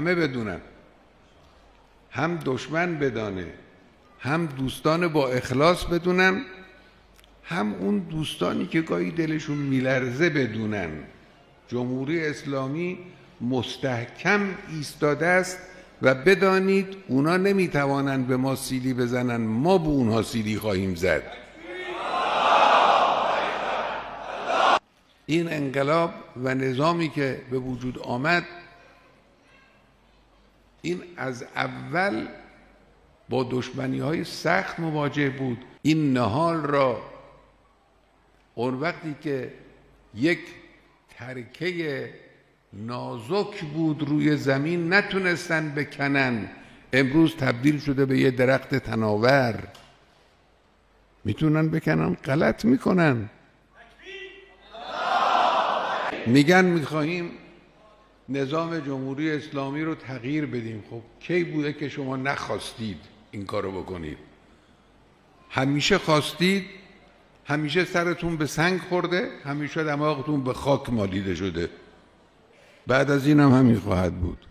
همه بدونن، هم دشمن بدانه، هم دوستان با اخلاص بدونن، هم اون دوستانی که گاهی دلشون میلرزه بدونن جمهوری اسلامی مستحکم ایستاده است و بدانید اونا نمیتوانند به ما سیلی بزنن، ما به اونها سیلی خواهیم زد. این انقلاب و نظامی که به وجود آمد این از اول با دشمنی‌های سخت مواجه بود. این نهال را اون وقتی که یک ترکه نازک بود روی زمین نتونستن بکنن، امروز تبدیل شده به یه درخت تناور. میتونن بکنن، غلط میکنن. میگن میخواهیم نظام جمهوری اسلامی رو تغییر بدیم. خب کی بوده که شما نخواستید این کارو بکنید؟ همیشه خواستید، همیشه سرتون به سنگ خورده، همیشه دماغتون به خاک مالیده شده. بعد از این هم همین خواهد بود.